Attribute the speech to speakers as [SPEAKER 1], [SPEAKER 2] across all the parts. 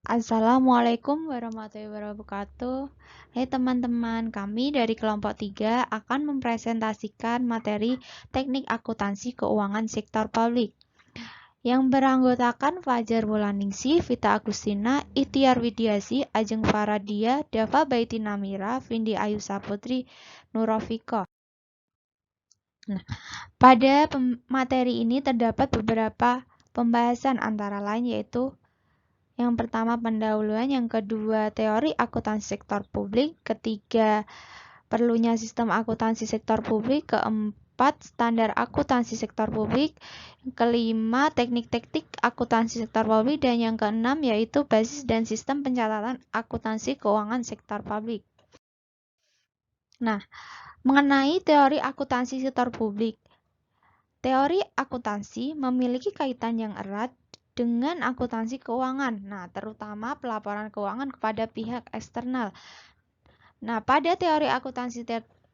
[SPEAKER 1] Assalamualaikum warahmatullahi wabarakatuh. Hai teman-teman, kami dari kelompok 3 akan mempresentasikan materi teknik akuntansi keuangan sektor publik yang beranggotakan Fajar Wulaningsih, Vita Agustina, Ikhtiar Widiasi, Ajeng Faradia, Dava Baiti Namira, Vindi Ayu Saputri, Nurofiko. Pada materi ini terdapat beberapa pembahasan antara lain yaitu yang pertama pendahuluan, yang kedua teori akuntansi sektor publik, ketiga perlunya sistem akuntansi sektor publik, keempat standar akuntansi sektor publik, kelima teknik-teknik akuntansi sektor publik, dan yang keenam yaitu basis dan sistem pencatatan akuntansi keuangan sektor publik. Nah, mengenai teori akuntansi sektor publik. Teori akuntansi memiliki kaitan yang erat dengan akuntansi keuangan, terutama pelaporan keuangan kepada pihak eksternal. Pada teori akuntansi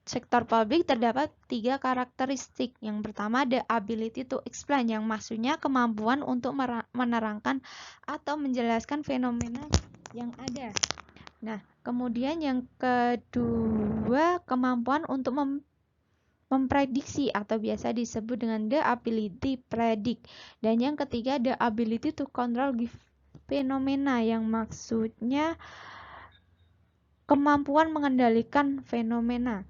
[SPEAKER 1] sektor publik terdapat 3 karakteristik. Yang pertama, the ability to explain, yang maksudnya kemampuan untuk menerangkan atau menjelaskan fenomena yang ada. Kemudian yang kedua, kemampuan untuk memprediksi atau biasa disebut dengan the ability predict, dan yang ketiga the ability to control fenomena, yang maksudnya kemampuan mengendalikan fenomena.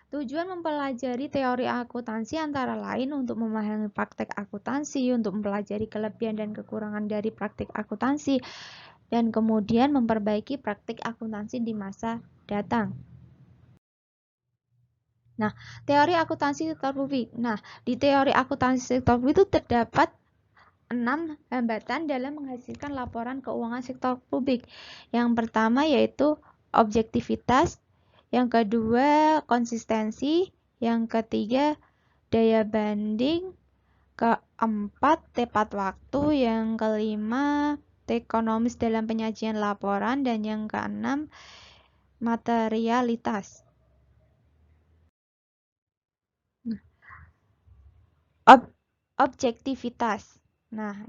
[SPEAKER 1] Tujuan mempelajari teori akuntansi antara lain untuk memahami praktek akuntansi, untuk mempelajari kelebihan dan kekurangan dari praktek akuntansi, dan kemudian memperbaiki praktek akuntansi di masa datang. Teori akuntansi sektor publik. Di teori akuntansi sektor publik itu terdapat 6 hambatan dalam menghasilkan laporan keuangan sektor publik. Yang pertama yaitu objektivitas, yang kedua konsistensi, yang ketiga daya banding, keempat tepat waktu, yang kelima ekonomis dalam penyajian laporan, dan yang keenam materialitas. Objektivitas.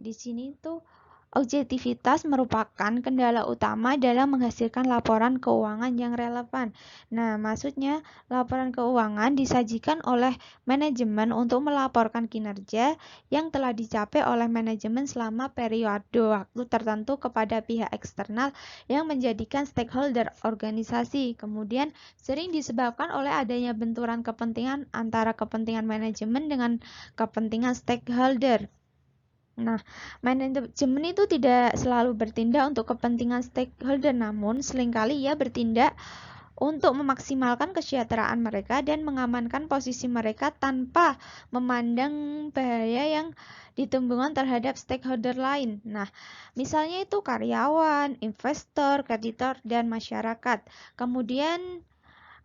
[SPEAKER 1] Di sini tuh objektivitas merupakan kendala utama dalam menghasilkan laporan keuangan yang relevan. Maksudnya laporan keuangan disajikan oleh manajemen untuk melaporkan kinerja yang telah dicapai oleh manajemen selama periode waktu tertentu kepada pihak eksternal yang menjadikan stakeholder organisasi. Kemudian sering disebabkan oleh adanya benturan kepentingan antara kepentingan manajemen dengan kepentingan stakeholder. Manajemen itu tidak selalu bertindak untuk kepentingan stakeholder, namun seringkali ia bertindak untuk memaksimalkan kesejahteraan mereka dan mengamankan posisi mereka tanpa memandang bahaya yang ditimbulkan terhadap stakeholder lain. Misalnya itu karyawan, investor, kreditor, dan masyarakat. Kemudian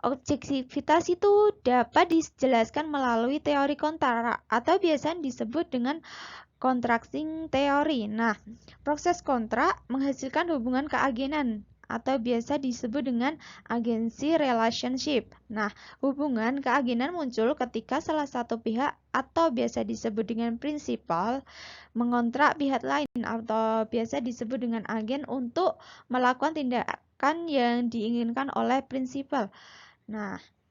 [SPEAKER 1] objektivitas itu dapat dijelaskan melalui teori kontrak atau biasa disebut dengan contracting teori. Proses kontrak menghasilkan hubungan keagenan atau biasa disebut dengan agency relationship. Hubungan keagenan muncul ketika salah satu pihak atau biasa disebut dengan prinsipal mengontrak pihak lain atau biasa disebut dengan agen untuk melakukan tindakan yang diinginkan oleh prinsipal.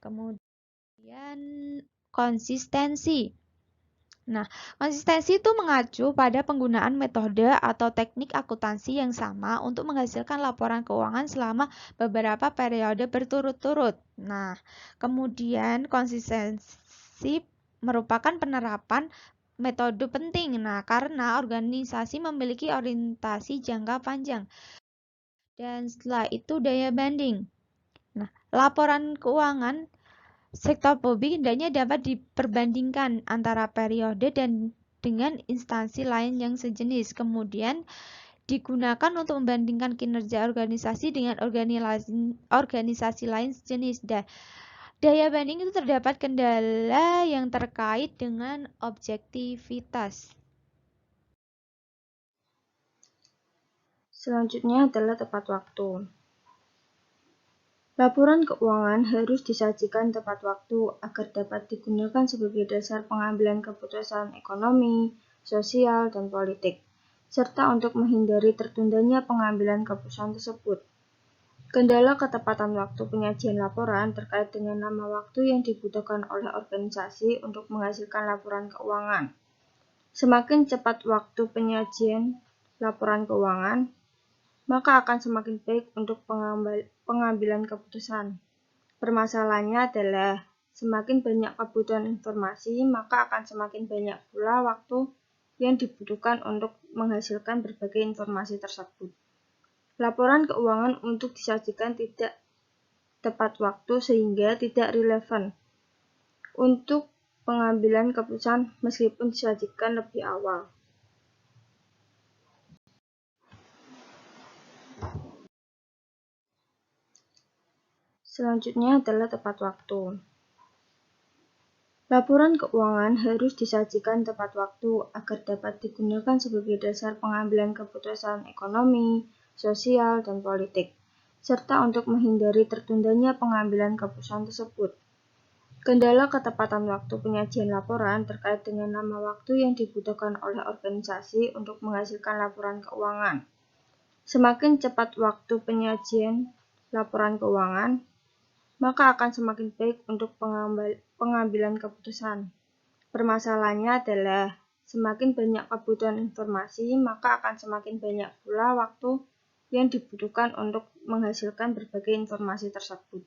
[SPEAKER 1] Kemudian konsistensi. Konsistensi itu mengacu pada penggunaan metode atau teknik akuntansi yang sama untuk menghasilkan laporan keuangan selama beberapa periode berturut-turut. Kemudian konsistensi merupakan penerapan metode penting karena organisasi memiliki orientasi jangka panjang. Dan setelah itu daya banding. Laporan keuangan sektor publik hendaknya dapat diperbandingkan antara periode dan dengan instansi lain yang sejenis. Kemudian digunakan untuk membandingkan kinerja organisasi dengan organisasi lain sejenis. Daya banding itu terdapat kendala yang terkait dengan objektivitas.
[SPEAKER 2] Selanjutnya adalah tepat waktu. Laporan keuangan harus disajikan tepat waktu agar dapat digunakan sebagai dasar pengambilan keputusan ekonomi, sosial, dan politik. serta untuk menghindari tertundanya pengambilan keputusan tersebut. Kendala ketepatan waktu penyajian laporan terkait dengan nama waktu yang dibutuhkan oleh organisasi untuk menghasilkan laporan keuangan. Semakin cepat waktu penyajian laporan keuangan, maka akan semakin baik untuk pengambilan keputusan. Permasalahannya adalah semakin banyak kebutuhan informasi, maka akan semakin banyak pula waktu yang dibutuhkan untuk menghasilkan berbagai informasi tersebut. Laporan keuangan untuk disajikan tidak tepat waktu sehingga tidak relevan untuk pengambilan keputusan meskipun disajikan lebih awal. Selanjutnya adalah tepat waktu. Laporan keuangan harus disajikan tepat waktu agar dapat digunakan sebagai dasar pengambilan keputusan ekonomi, sosial, dan politik, serta untuk menghindari tertundanya pengambilan keputusan tersebut. Kendala ketepatan waktu penyajian laporan terkait dengan nama waktu yang dibutuhkan oleh organisasi untuk menghasilkan laporan keuangan. Semakin cepat waktu penyajian laporan keuangan, maka akan semakin baik untuk pengambilan keputusan. Permasalahannya adalah semakin banyak kebutuhan informasi, maka akan semakin banyak pula waktu yang dibutuhkan untuk menghasilkan berbagai informasi tersebut.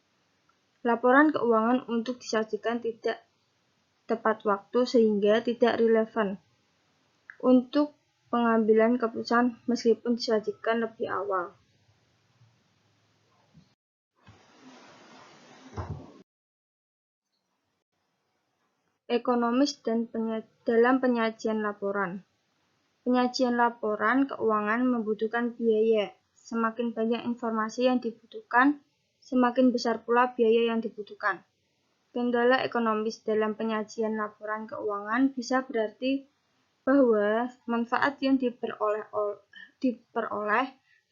[SPEAKER 2] Laporan keuangan untuk disajikan tidak tepat waktu sehingga tidak relevan untuk pengambilan keputusan meskipun disajikan lebih awal. Ekonomis dalam penyajian laporan. Penyajian laporan keuangan membutuhkan biaya. Semakin banyak informasi yang dibutuhkan, semakin besar pula biaya yang dibutuhkan. Kendala ekonomis dalam penyajian laporan keuangan bisa berarti bahwa manfaat yang diperoleh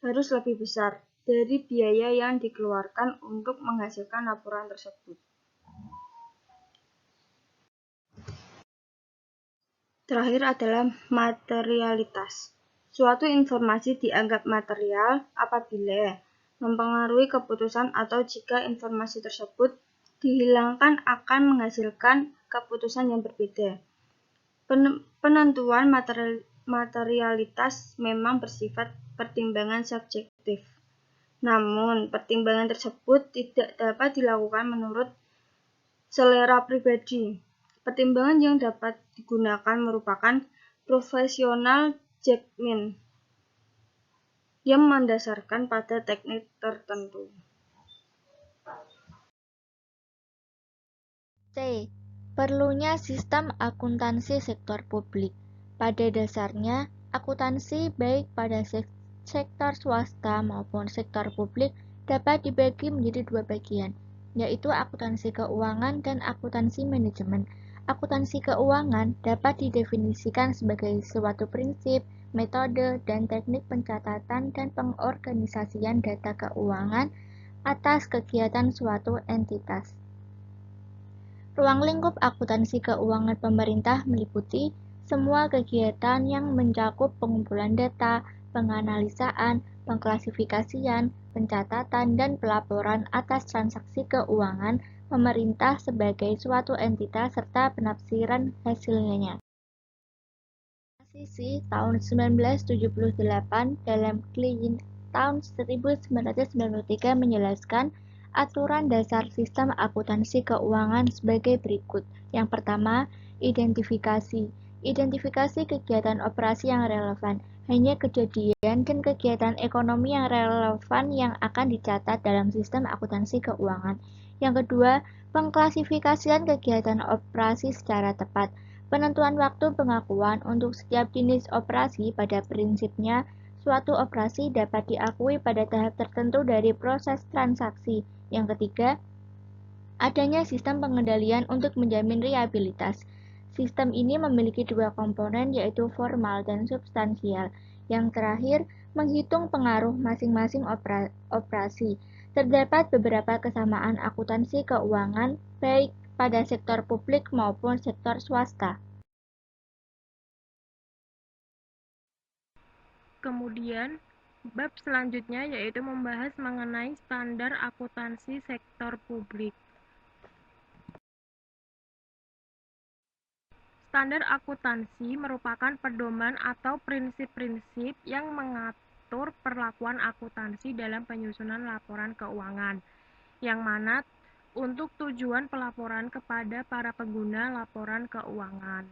[SPEAKER 2] harus lebih besar dari biaya yang dikeluarkan untuk menghasilkan laporan tersebut. Terakhir adalah materialitas. Suatu informasi dianggap material apabila mempengaruhi keputusan atau jika informasi tersebut dihilangkan akan menghasilkan keputusan yang berbeda. Penentuan materialitas memang bersifat pertimbangan subjektif. Namun, pertimbangan tersebut tidak dapat dilakukan menurut selera pribadi. Pertimbangan yang dapat digunakan merupakan professional judgment yang mendasarkan pada teknik tertentu.
[SPEAKER 1] C. Perlunya sistem akuntansi sektor publik. Pada dasarnya, akuntansi baik pada sektor swasta maupun sektor publik dapat dibagi menjadi dua bagian, yaitu akuntansi keuangan dan akuntansi manajemen. Akuntansi keuangan dapat didefinisikan sebagai suatu prinsip, metode, dan teknik pencatatan dan pengorganisasian data keuangan atas kegiatan suatu entitas. Ruang lingkup akuntansi keuangan pemerintah meliputi semua kegiatan yang mencakup pengumpulan data, penganalisaan, pengklasifikasian, pencatatan, dan pelaporan atas transaksi keuangan pemerintah sebagai suatu entitas serta penafsiran hasilnya. Sisi tahun 1978 dalam Clean tahun 1993 menjelaskan aturan dasar sistem akuntansi keuangan sebagai berikut. Yang pertama, identifikasi. Identifikasi kegiatan operasi yang relevan. Hanya kejadian dan kegiatan ekonomi yang relevan yang akan dicatat dalam sistem akuntansi keuangan. Yang kedua, pengklasifikasian kegiatan operasi secara tepat. Penentuan waktu pengakuan untuk setiap jenis operasi. Pada prinsipnya, suatu operasi dapat diakui pada tahap tertentu dari proses transaksi. Yang ketiga, adanya sistem pengendalian untuk menjamin reliabilitas. Sistem ini memiliki dua komponen, yaitu formal dan substansial. Yang terakhir, menghitung pengaruh masing-masing operasi. Terdapat beberapa kesamaan akuntansi keuangan, baik pada sektor publik maupun sektor swasta.
[SPEAKER 3] Kemudian, bab selanjutnya yaitu membahas mengenai standar akuntansi sektor publik. Standar akuntansi merupakan pedoman atau prinsip-prinsip yang mengatur perlakuan akuntansi dalam penyusunan laporan keuangan, yang mana untuk tujuan pelaporan kepada para pengguna laporan keuangan.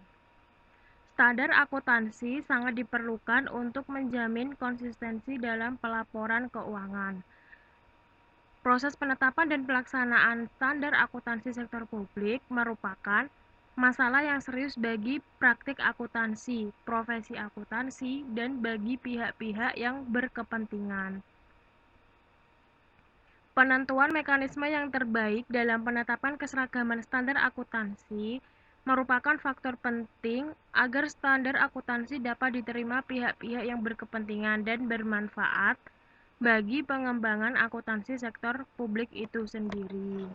[SPEAKER 3] Standar akuntansi sangat diperlukan untuk menjamin konsistensi dalam pelaporan keuangan. Proses penetapan dan pelaksanaan standar akuntansi sektor publik merupakan masalah yang serius bagi praktik akuntansi, profesi akuntansi, dan bagi pihak-pihak yang berkepentingan. Penentuan mekanisme yang terbaik dalam penetapan keseragaman standar akuntansi merupakan faktor penting agar standar akuntansi dapat diterima pihak-pihak yang berkepentingan dan bermanfaat bagi pengembangan akuntansi sektor publik itu sendiri.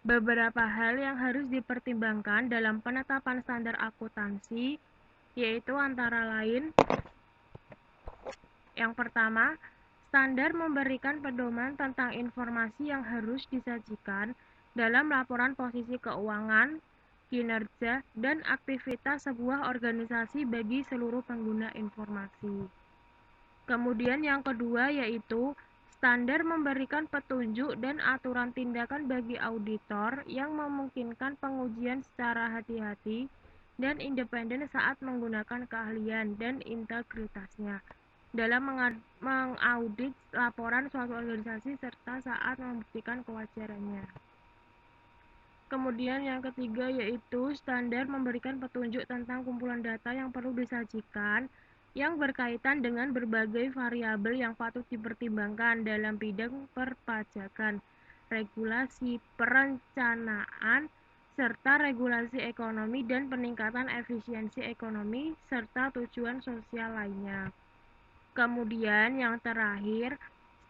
[SPEAKER 3] Beberapa hal yang harus dipertimbangkan dalam penetapan standar akuntansi yaitu antara lain: yang pertama, standar memberikan pedoman tentang informasi yang harus disajikan dalam laporan posisi keuangan, kinerja, dan aktivitas sebuah organisasi bagi seluruh pengguna informasi. Kemudian yang kedua yaitu standar memberikan petunjuk dan aturan tindakan bagi auditor yang memungkinkan pengujian secara hati-hati dan independen saat menggunakan keahlian dan integritasnya dalam mengaudit laporan suatu organisasi serta saat membuktikan kewajarannya. Kemudian yang ketiga yaitu standar memberikan petunjuk tentang kumpulan data yang perlu disajikan yang berkaitan dengan berbagai variabel yang patut dipertimbangkan dalam bidang perpajakan, regulasi, perencanaan, serta regulasi ekonomi dan peningkatan efisiensi ekonomi serta tujuan sosial lainnya. Kemudian yang terakhir,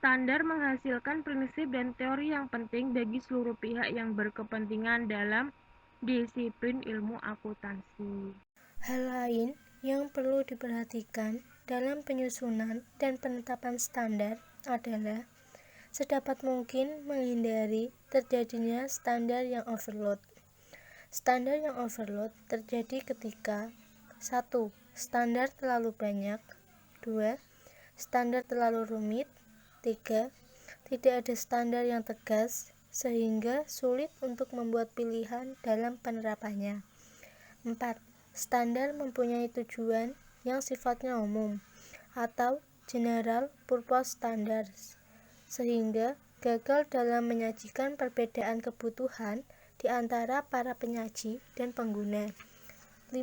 [SPEAKER 3] standar menghasilkan prinsip dan teori yang penting bagi seluruh pihak yang berkepentingan dalam disiplin ilmu akuntansi.
[SPEAKER 4] Hal lain yang perlu diperhatikan dalam penyusunan dan penetapan standar adalah sedapat mungkin menghindari terjadinya standar yang overload. Standar yang overload terjadi ketika 1. Standar terlalu banyak, 2. Standar terlalu rumit, 3. Tidak ada standar yang tegas sehingga sulit untuk membuat pilihan dalam penerapannya. 4. Standar mempunyai tujuan yang sifatnya umum atau general purpose standards sehingga gagal dalam menyajikan perbedaan kebutuhan di antara para penyaji dan pengguna. 5.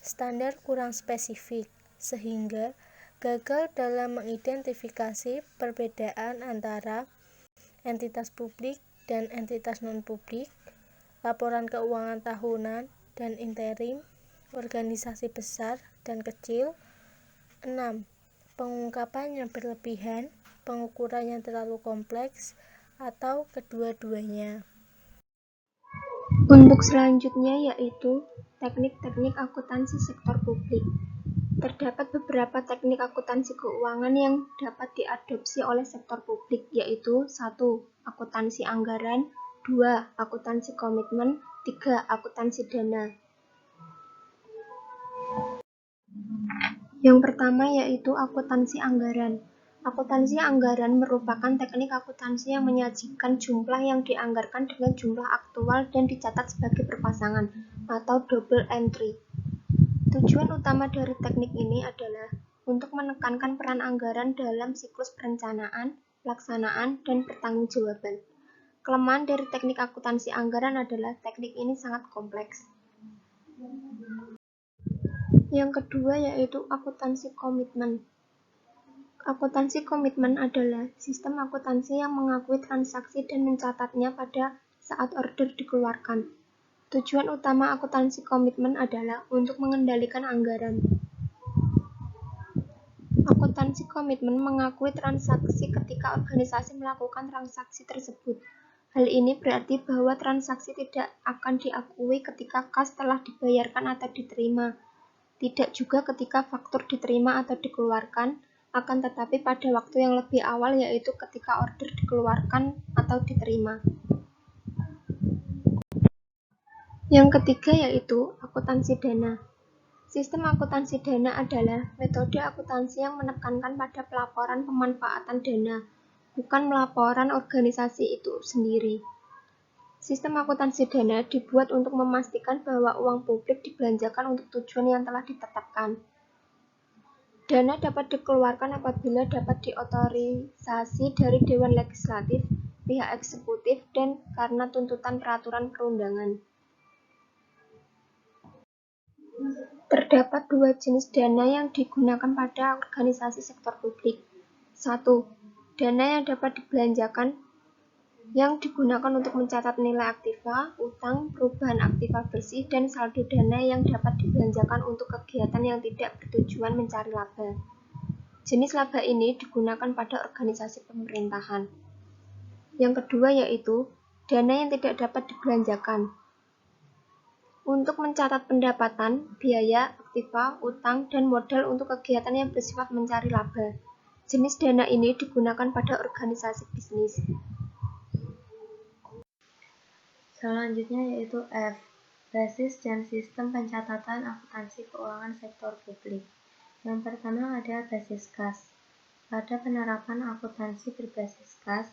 [SPEAKER 4] Standar kurang spesifik sehingga gagal dalam mengidentifikasi perbedaan antara entitas publik dan entitas non-publik, laporan keuangan tahunan dan interim, organisasi besar dan kecil. 6. Pengungkapan yang berlebihan, pengukuran yang terlalu kompleks, atau kedua-duanya.
[SPEAKER 2] Untuk selanjutnya yaitu teknik-teknik akuntansi sektor publik. Terdapat beberapa teknik akuntansi keuangan yang dapat diadopsi oleh sektor publik, yaitu 1. Akuntansi anggaran, 2. Akuntansi komitmen, 3. Akuntansi dana. Yang pertama yaitu akuntansi anggaran. Akuntansi anggaran merupakan teknik akuntansi yang menyajikan jumlah yang dianggarkan dengan jumlah aktual dan dicatat sebagai berpasangan atau double entry. Tujuan utama dari teknik ini adalah untuk menekankan peran anggaran dalam siklus perencanaan, pelaksanaan, dan pertanggungjawaban. Kelemahan dari teknik akuntansi anggaran adalah teknik ini sangat kompleks. Yang kedua yaitu akuntansi komitmen. Akuntansi komitmen adalah sistem akuntansi yang mengakui transaksi dan mencatatnya pada saat order dikeluarkan. Tujuan utama akuntansi komitmen adalah untuk mengendalikan anggaran. Akuntansi komitmen mengakui transaksi ketika organisasi melakukan transaksi tersebut. Hal ini berarti bahwa transaksi tidak akan diakui ketika kas telah dibayarkan atau diterima. Tidak juga ketika faktur diterima atau dikeluarkan, akan tetapi pada waktu yang lebih awal, yaitu ketika order dikeluarkan atau diterima. Yang ketiga yaitu akuntansi dana. Sistem akuntansi dana adalah metode akuntansi yang menekankan pada pelaporan pemanfaatan dana, bukan melaporan organisasi itu sendiri. Sistem akuntansi dana dibuat untuk memastikan bahwa uang publik dibelanjakan untuk tujuan yang telah ditetapkan. Dana dapat dikeluarkan apabila dapat diotorisasi dari Dewan Legislatif, pihak eksekutif, dan karena tuntutan peraturan perundangan. Terdapat dua jenis dana yang digunakan pada organisasi sektor publik. 1. Dana yang dapat dibelanjakan yang digunakan untuk mencatat nilai aktiva, utang, perubahan aktiva bersih, dan saldo dana yang dapat dibelanjakan untuk kegiatan yang tidak bertujuan mencari laba. Jenis laba ini digunakan pada organisasi pemerintahan. Yang kedua yaitu dana yang tidak dapat dibelanjakan untuk mencatat pendapatan, biaya, aktiva, utang, dan modal untuk kegiatan yang bersifat mencari laba. Jenis dana ini digunakan pada organisasi bisnis.
[SPEAKER 4] Selanjutnya yaitu F. Basis dan sistem pencatatan akuntansi keuangan sektor publik. Yang pertama ada basis kas. Pada penerapan akuntansi berbasis kas,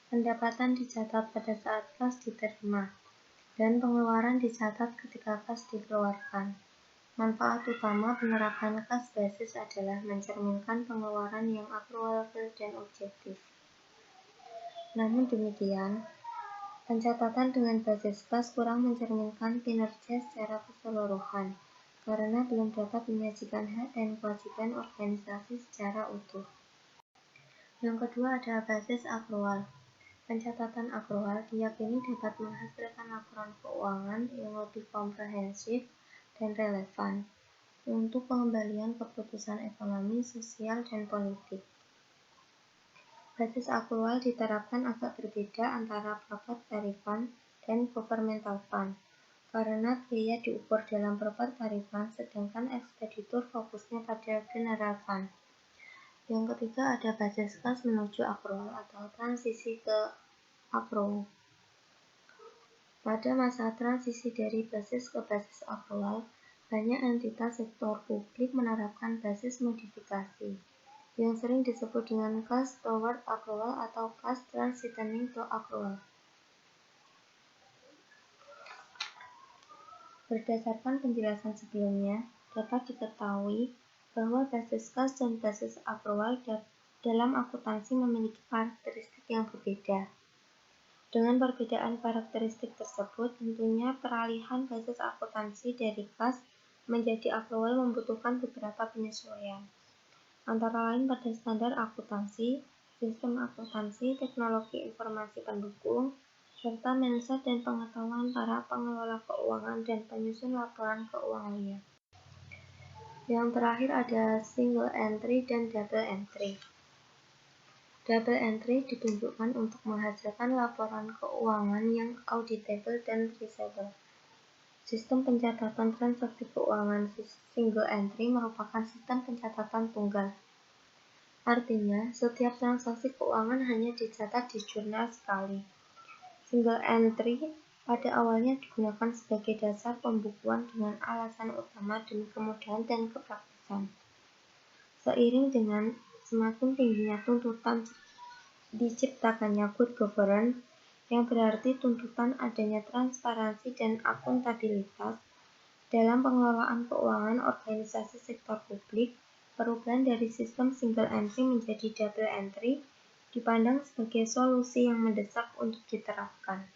[SPEAKER 4] pendapatan dicatat pada saat kas diterima, dan pengeluaran dicatat ketika kas dikeluarkan. Manfaat utama penerapan kas basis adalah mencerminkan pengeluaran yang akuntabel dan objektif. Namun demikian, pencatatan dengan basis kas kurang mencerminkan kinerja secara keseluruhan, karena belum dapat menyajikan hak dan kewajiban organisasi secara utuh. Yang kedua ada basis akrual. Pencatatan akrual diyakini dapat menghasilkan laporan keuangan yang lebih komprehensif dan relevan untuk pengembalian keputusan ekonomi, sosial, dan politik. Basis akrual diterapkan agak berbeda antara property fund dan governmental fund, karena biaya diukur dalam property fund sedangkan ekspeditur fokusnya pada general fund. Yang ketiga ada basis kas menuju akrual atau transisi ke akrual. Pada masa transisi dari basis ke basis akrual, banyak entitas sektor publik menerapkan basis modifikasi, yang sering disebut dengan cash toward accrual atau cash transitioning to accrual. Berdasarkan penjelasan sebelumnya, dapat diketahui bahwa basis cash dan basis accrual dalam akuntansi memiliki karakteristik yang berbeda. Dengan perbedaan karakteristik tersebut, tentunya peralihan basis akuntansi dari cash menjadi accrual membutuhkan beberapa penyesuaian. Antara lain pada standar akuntansi, sistem akuntansi, teknologi informasi pendukung, serta mindset dan pengetahuan para pengelola keuangan dan penyusun laporan keuangannya. Yang terakhir ada single entry dan double entry. Double entry ditunjukkan untuk menghasilkan laporan keuangan yang auditable dan traceable. Sistem pencatatan transaksi keuangan single entry merupakan sistem pencatatan tunggal. Artinya, setiap transaksi keuangan hanya dicatat di jurnal sekali. Single entry pada awalnya digunakan sebagai dasar pembukuan dengan alasan utama demi kemudahan dan kepraktisan. Seiring dengan semakin tingginya tuntutan diciptakannya good governance, yang berarti tuntutan adanya transparansi dan akuntabilitas dalam pengelolaan keuangan organisasi sektor publik, perubahan dari sistem single entry menjadi double entry dipandang sebagai solusi yang mendesak untuk diterapkan.